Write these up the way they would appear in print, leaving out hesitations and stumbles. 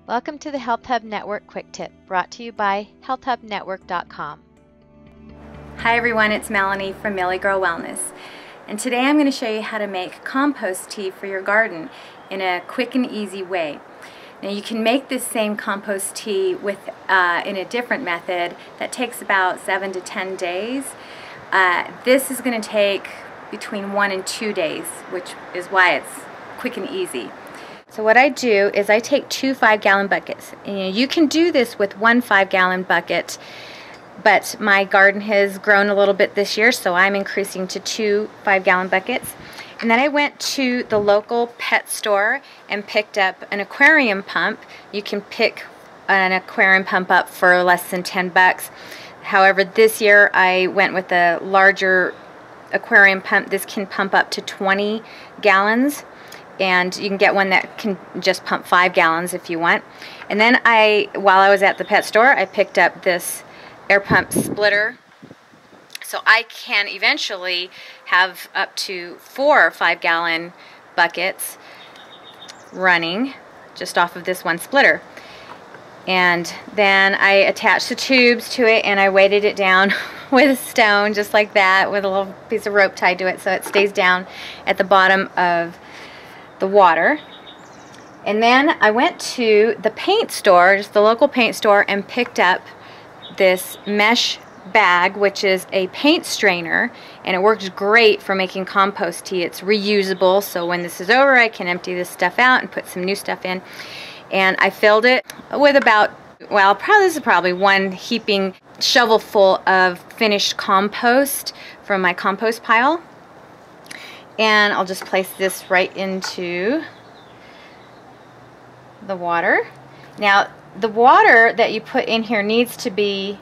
Welcome to the Health Hub Network Quick Tip, brought to you by healthhubnetwork.com. Hi everyone, it's Melanie from Miligirl Wellness, and today I'm going to show you how to make compost tea for your garden in a quick and easy way. Now you can make this same compost tea with in a different method that takes about 7 to 10 days. This is going to take between 1 and 2 days, which is why it's quick and easy. So what I do is I take 2 5-gallon buckets. And you can do this with 1 5-gallon bucket, but my garden has grown a little bit this year, so I'm increasing to 2 5-gallon buckets. And then I went to the local pet store and picked up an aquarium pump. You can pick an aquarium pump up for less than 10 bucks. However, this year I went with a larger aquarium pump. This can pump up to 20 gallons. And you can get one that can just pump 5 gallons if you want. And then while I was at the pet store, I picked up this air pump splitter. So I can eventually have up to 4 5-gallon buckets running just off of this one splitter. And then I attached the tubes to it and I weighted it down with a stone just like that, with a little piece of rope tied to it so it stays down at the bottom of the water. And then I went to the paint store, just the local paint store, and picked up this mesh bag, which is a paint strainer, and it works great for making compost tea. It's reusable, so when this is over I can empty this stuff out and put some new stuff in. And I filled it with about, well, this is probably one heaping shovel full of finished compost from my compost pile. And I'll just place this right into the water. Now, the water that you put in here needs to be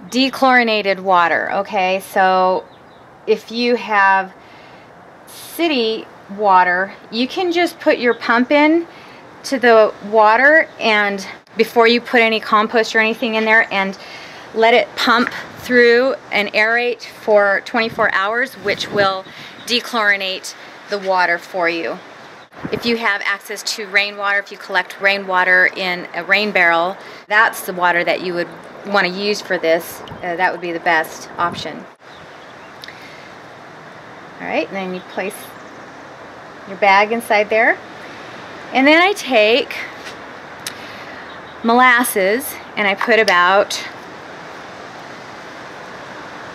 dechlorinated water, okay? So if you have city water, you can just put your pump in to the water and before you put any compost or anything in there, and let it pump through and aerate for 24 hours, which will dechlorinate the water for you. If you have access to rainwater, if you collect rainwater in a rain barrel, that's the water that you would want to use for this. That would be the best option. Alright, and then you place your bag inside there. And then I take molasses and I put about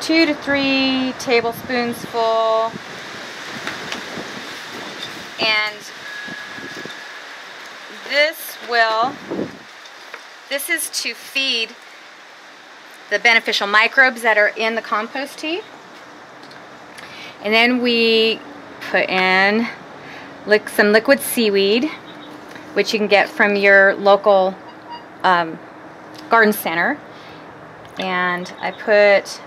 2 to 3 tablespoons full. And this is to feed the beneficial microbes that are in the compost tea. And then we put in some liquid seaweed, which you can get from your local garden center. And I put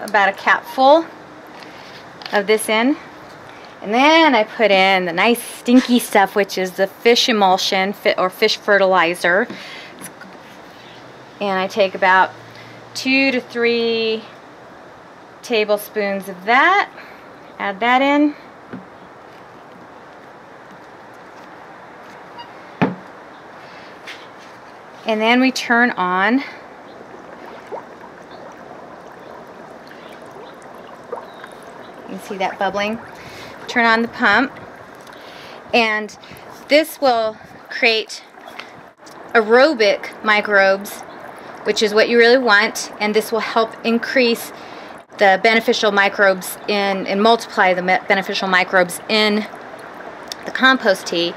about a capful of this in. And then I put in the nice stinky stuff, which is the fish emulsion or fish fertilizer. And I take about 2 to 3 tablespoons of that. Add that in. And then we turn on you can see that bubbling. Turn on the pump, and this will create aerobic microbes, which is what you really want, and this will help increase the beneficial microbes and multiply the beneficial microbes in the compost tea,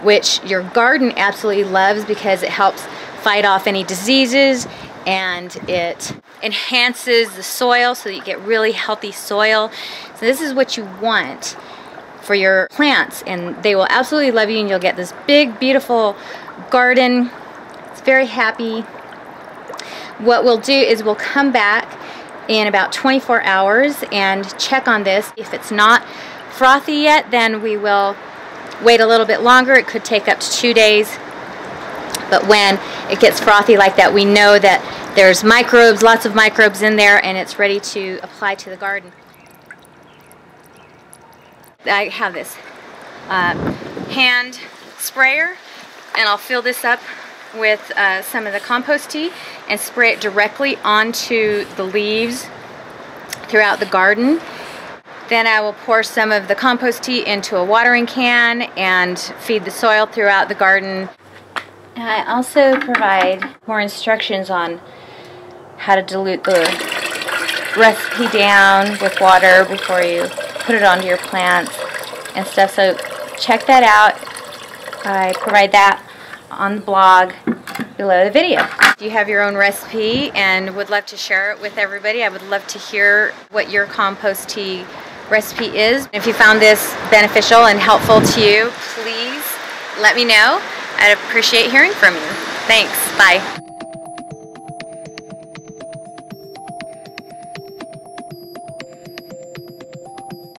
which your garden absolutely loves because it helps fight off any diseases and it enhances the soil so that you get really healthy soil. So this is what you want for your plants, and they will absolutely love you, and you'll get this big beautiful garden. It's very happy. What we'll do is we'll come back in about 24 hours and check on this. If it's not frothy yet, then we will wait a little bit longer. It could take up to 2 days. But when it gets frothy like that, we know that there's microbes, lots of microbes in there, and it's ready to apply to the garden. I have this hand sprayer. and I'll fill this up with some of the compost tea and spray it directly onto the leaves throughout the garden. Then I will pour some of the compost tea into a watering can and feed the soil throughout the garden. And I also provide more instructions on how to dilute the recipe down with water before you put it onto your plants and stuff. So check that out. I provide that on the blog below the video. If you have your own recipe and would love to share it with everybody, I would love to hear what your compost tea recipe is. If you found this beneficial and helpful to you, please let me know. I'd appreciate hearing from you. Thanks. Bye.